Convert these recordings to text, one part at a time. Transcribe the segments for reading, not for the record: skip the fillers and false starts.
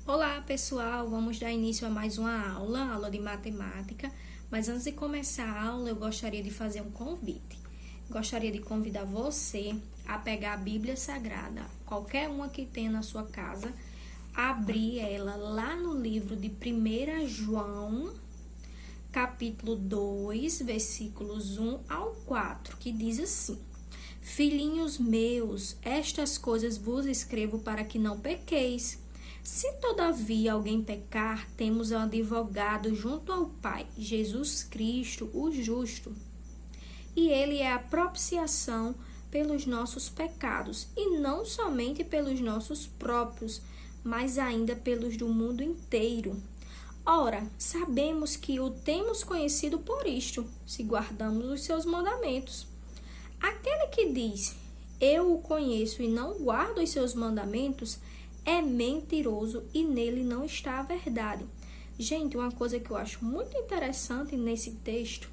Olá pessoal, vamos dar início a mais uma aula de matemática, mas antes de começar a aula eu gostaria de fazer um convite. Gostaria de convidar você a pegar a Bíblia Sagrada, qualquer uma que tenha na sua casa, abrir ela lá no livro de 1 João, capítulo 2, versículos 1 ao 4, que diz assim: Filhinhos meus, estas coisas vos escrevo para que não pequeis. Se todavia alguém pecar, temos um advogado junto ao Pai, Jesus Cristo, o justo. E ele é a propiciação pelos nossos pecados, e não somente pelos nossos próprios, mas ainda pelos do mundo inteiro. Ora, sabemos que o temos conhecido por isto, se guardamos os seus mandamentos. Aquele que diz, eu o conheço e não guardo os seus mandamentos, é mentiroso e nele não está a verdade. Gente, uma coisa que eu acho muito interessante nesse texto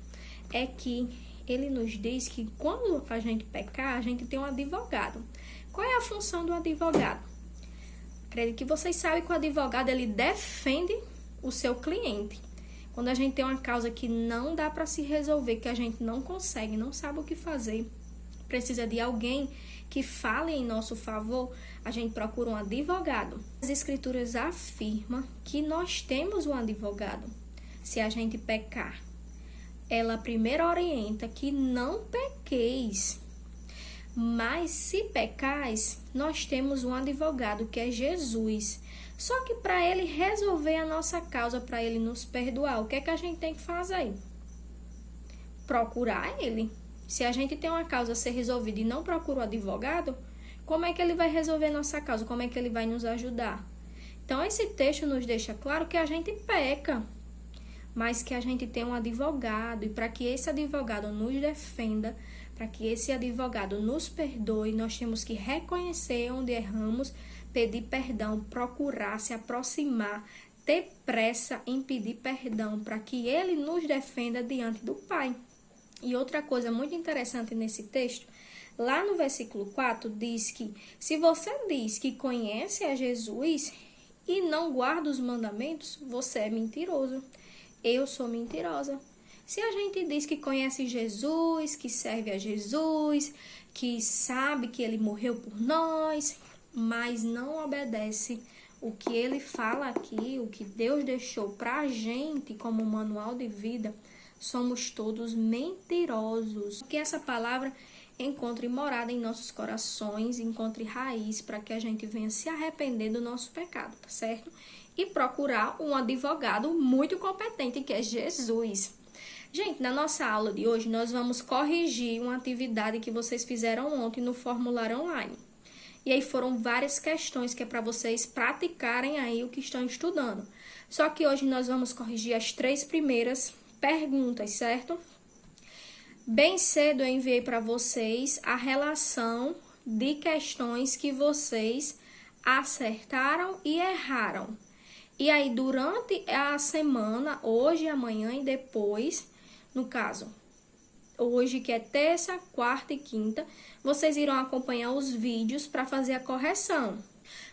é que ele nos diz que quando a gente pecar, a gente tem um advogado. Qual é a função do advogado? Acredito que vocês sabem que o advogado ele defende o seu cliente. Quando a gente tem uma causa que não dá para se resolver, que a gente não consegue, não sabe o que fazer, precisa de alguém que fale em nosso favor, a gente procura um advogado. As escrituras afirmam que nós temos um advogado. Se a gente pecar, ela primeiro orienta que não pequeis. Mas se pecais, nós temos um advogado que é Jesus. Só que para ele resolver a nossa causa, para ele nos perdoar, o que é que a gente tem que fazer? Procurar ele. Se a gente tem uma causa a ser resolvida e não procura o advogado, como é que ele vai resolver nossa causa? Como é que ele vai nos ajudar? Então, esse texto nos deixa claro que a gente peca, mas que a gente tem um advogado. E para que esse advogado nos defenda, para que esse advogado nos perdoe, nós temos que reconhecer onde erramos, pedir perdão, procurar se aproximar, ter pressa em pedir perdão, para que ele nos defenda diante do Pai. E outra coisa muito interessante nesse texto, lá no versículo 4, diz que se você diz que conhece a Jesus e não guarda os mandamentos, você é mentiroso. Eu sou mentirosa. Se a gente diz que conhece Jesus, que serve a Jesus, que sabe que ele morreu por nós, mas não obedece o que ele fala aqui, o que Deus deixou pra gente como manual de vida, somos todos mentirosos. Que essa palavra encontre morada em nossos corações, encontre raiz para que a gente venha se arrepender do nosso pecado, tá certo? E procurar um advogado muito competente, que é Jesus. Gente, na nossa aula de hoje, nós vamos corrigir uma atividade que vocês fizeram ontem no formulário online. E aí foram várias questões que é para vocês praticarem aí o que estão estudando. Só que hoje nós vamos corrigir as 3 primeiras perguntas, certo? Bem cedo eu enviei para vocês a relação de questões que vocês acertaram e erraram. E aí, durante a semana, hoje, amanhã e depois, no caso, hoje que é terça, quarta e quinta, vocês irão acompanhar os vídeos para fazer a correção.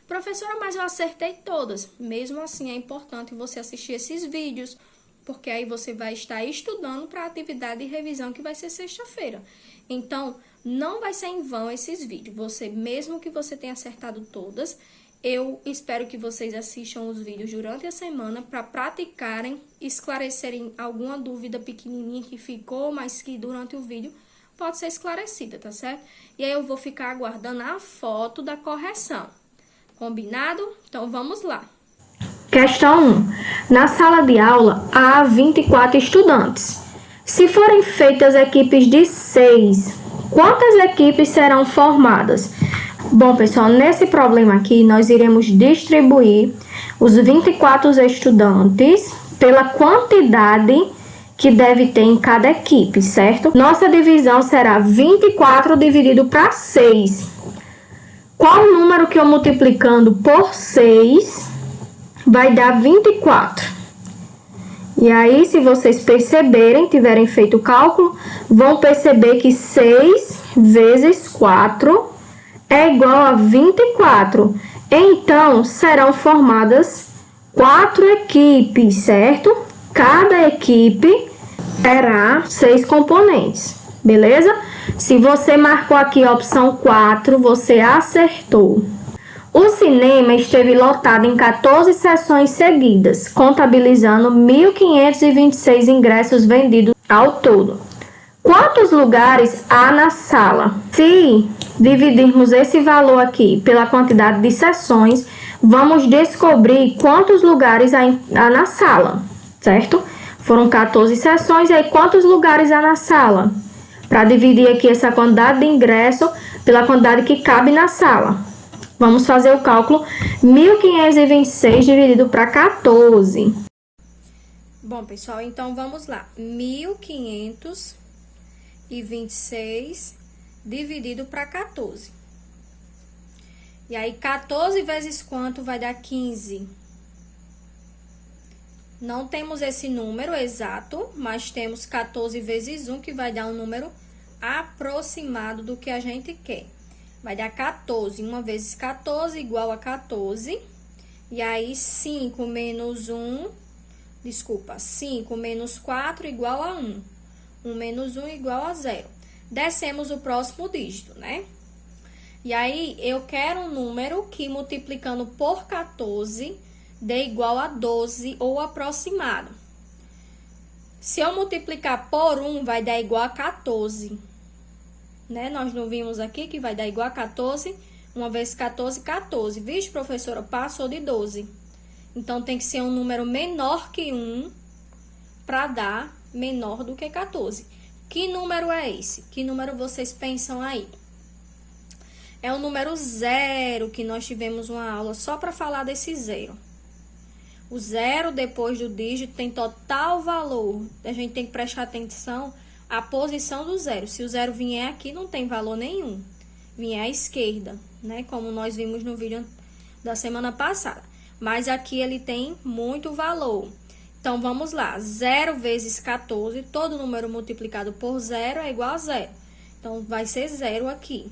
Professora, mas eu acertei todas. Mesmo assim, é importante você assistir esses vídeos, porque aí você vai estar estudando para a atividade de revisão que vai ser sexta-feira. Então, não vai ser em vão esses vídeos. Você, mesmo que você tenha acertado todas, eu espero que vocês assistam os vídeos durante a semana para praticarem, esclarecerem alguma dúvida pequenininha que ficou, mas que durante o vídeo pode ser esclarecida, tá certo? E aí eu vou ficar aguardando a foto da correção. Combinado? Então, vamos lá. Questão 1. Na sala de aula, há 24 estudantes. Se forem feitas equipes de 6, quantas equipes serão formadas? Bom, pessoal, nesse problema aqui, nós iremos distribuir os 24 estudantes pela quantidade que deve ter em cada equipe, certo? Nossa divisão será 24 dividido para 6. Qual o número que eu multiplicando por 6 vai dar 24? E aí, se vocês perceberem, tiverem feito o cálculo, vão perceber que 6 vezes 4 é igual a 24. Então, serão formadas 4 equipes, certo? Cada equipe terá 6 componentes, beleza? Se você marcou aqui a opção 4, você acertou. O cinema esteve lotado em 14 sessões seguidas, contabilizando 1.526 ingressos vendidos ao todo. Quantos lugares há na sala? Se dividirmos esse valor aqui pela quantidade de sessões, vamos descobrir quantos lugares há na sala, certo? Foram 14 sessões, e aí quantos lugares há na sala? Para dividir aqui essa quantidade de ingresso pela quantidade que cabe na sala. Vamos fazer o cálculo 1.526 dividido para 14. Bom, pessoal, então vamos lá. 1.526 dividido para 14. E aí, 14 vezes quanto vai dar 15? Não temos esse número exato, mas temos 14 vezes 1, que vai dar um número aproximado do que a gente quer. Vai dar 14. 1 vezes 14 igual a 14. E aí, 5 menos 4 igual a 1. 1 menos 1 igual a 0. Descemos o próximo dígito, né? E aí, eu quero um número que, multiplicando por 14, dê igual a 12 ou aproximado. Se eu multiplicar por 1, vai dar igual a 14. Né? Nós não vimos aqui que vai dar igual a 14. 1 vezes 14, 14. Vixe, professora, passou de 12. Então, tem que ser um número menor que 1 para dar menor do que 14. Que número é esse? Que número vocês pensam aí? É o número 0, que nós tivemos uma aula só para falar desse 0. O 0 depois do dígito tem total valor. A gente tem que prestar atenção à posição do 0. Se o 0 vier aqui, não tem valor nenhum. Vier à esquerda, né? Como nós vimos no vídeo da semana passada. Mas aqui ele tem muito valor. Então, vamos lá. 0 vezes 14, todo número multiplicado por 0 é igual a 0. Então, vai ser 0 aqui.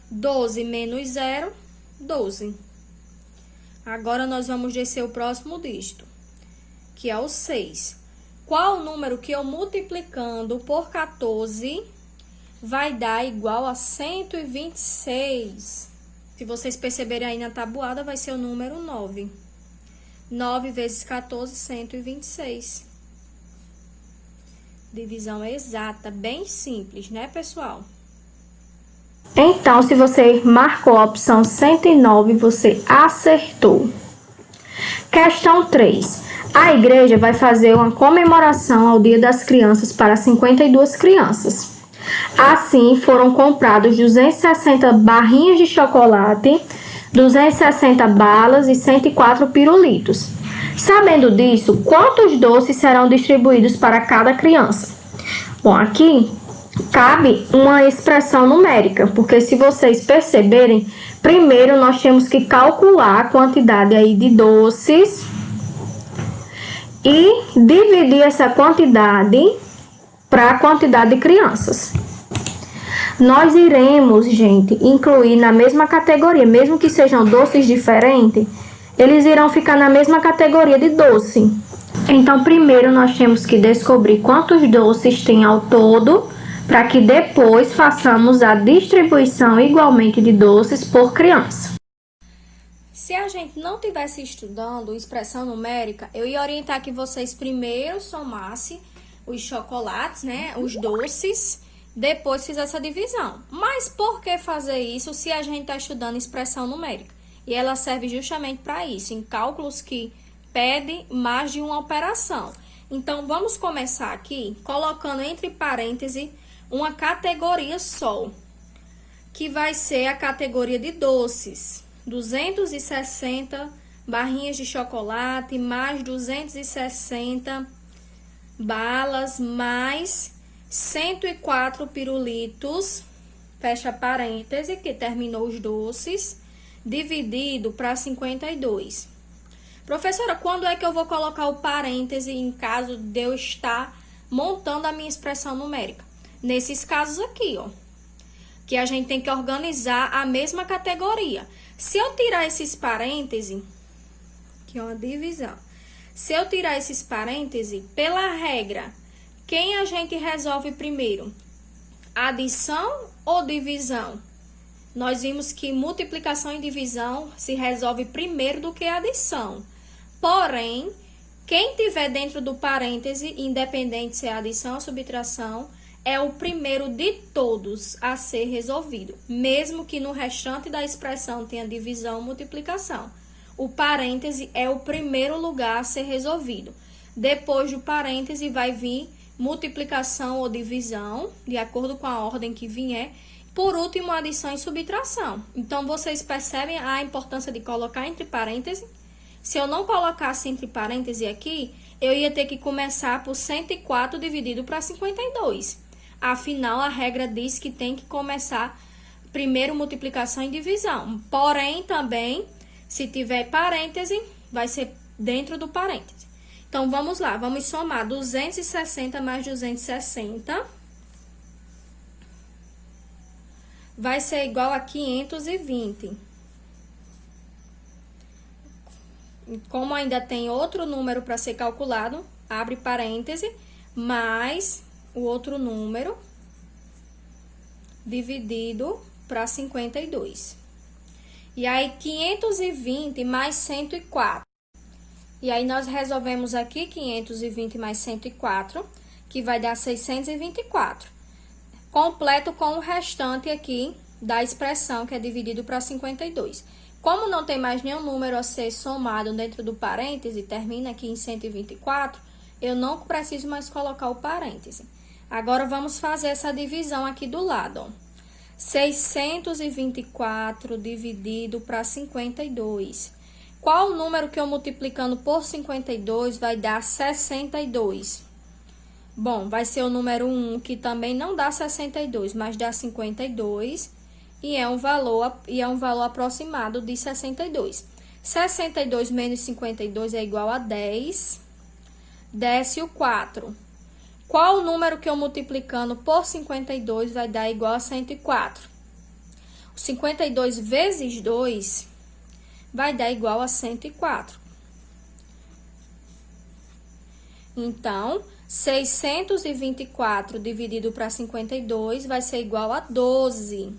12 menos 0, 12. Agora, nós vamos descer o próximo dígito, que é o 6. Qual o número que eu multiplicando por 14 vai dar igual a 126? Se vocês perceberem aí na tabuada, vai ser o número 9. 9 vezes 14, 126. Divisão exata, bem simples, né, pessoal? Então, se você marcou a opção 109, você acertou. Questão 3. A igreja vai fazer uma comemoração ao Dia das Crianças para 52 crianças. Assim, foram comprados 260 barrinhas de chocolate, 260 balas e 104 pirulitos. Sabendo disso, quantos doces serão distribuídos para cada criança? Bom, aqui cabe uma expressão numérica, porque se vocês perceberem, primeiro nós temos que calcular a quantidade aí de doces e dividir essa quantidade para a quantidade de crianças. Nós iremos, gente, incluir na mesma categoria, mesmo que sejam doces diferentes, eles irão ficar na mesma categoria de doce. Então, primeiro nós temos que descobrir quantos doces tem ao todo, para que depois façamos a distribuição igualmente de doces por criança. Se a gente não tivesse estudando expressão numérica, eu ia orientar que vocês primeiro somassem os chocolates, né, os doces, depois fizesse a divisão. Mas por que fazer isso se a gente está estudando expressão numérica? E ela serve justamente para isso, em cálculos que pedem mais de uma operação. Então, vamos começar aqui colocando entre parênteses uma categoria só, que vai ser a categoria de doces. 260 barrinhas de chocolate, mais 260 balas, mais 104 pirulitos, fecha parêntese, que terminou os doces, dividido para 52. Professora, quando é que eu vou colocar o parêntese em caso de eu estar montando a minha expressão numérica? Nesses casos aqui, ó, que a gente tem que organizar a mesma categoria. Se eu tirar esses parênteses, que é uma divisão. Se eu tirar esses parênteses, pela regra, quem a gente resolve primeiro? Adição ou divisão? Nós vimos que multiplicação e divisão se resolve primeiro do que adição. Porém, quem tiver dentro do parêntese, independente se é adição ou subtração, é o primeiro de todos a ser resolvido, mesmo que no restante da expressão tenha divisão ou multiplicação. O parêntese é o primeiro lugar a ser resolvido. Depois do parêntese vai vir multiplicação ou divisão, de acordo com a ordem que vier. Por último, adição e subtração. Então, vocês percebem a importância de colocar entre parênteses? Se eu não colocasse entre parênteses aqui, eu ia ter que começar por 104 dividido para 52. Afinal, a regra diz que tem que começar primeiro multiplicação e divisão. Porém, também, se tiver parêntese, vai ser dentro do parêntese. Então, vamos lá. Vamos somar 260 mais 260. Vai ser igual a 520. Como ainda tem outro número para ser calculado, abre parêntese, mais o outro número dividido para 52. E aí, 520 mais 104. E aí, nós resolvemos aqui 520 mais 104, que vai dar 624. Completo com o restante aqui da expressão, que é dividido para 52. Como não tem mais nenhum número a ser somado dentro do parêntese, termina aqui em 124, eu não preciso mais colocar o parêntese. Agora, vamos fazer essa divisão aqui do lado, ó. 624 dividido para 52. Qual o número que eu multiplicando por 52 vai dar 62? Bom, vai ser o número 1, que também não dá 62, mas dá 52, e é um valor aproximado de 62. 62 menos 52 é igual a 10, desce o 4. Qual o número que eu multiplicando por 52 vai dar igual a 104? O 52 vezes 2 vai dar igual a 104. Então, 624 dividido para 52 vai ser igual a 12.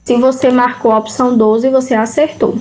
Se você marcou a opção 12, você acertou.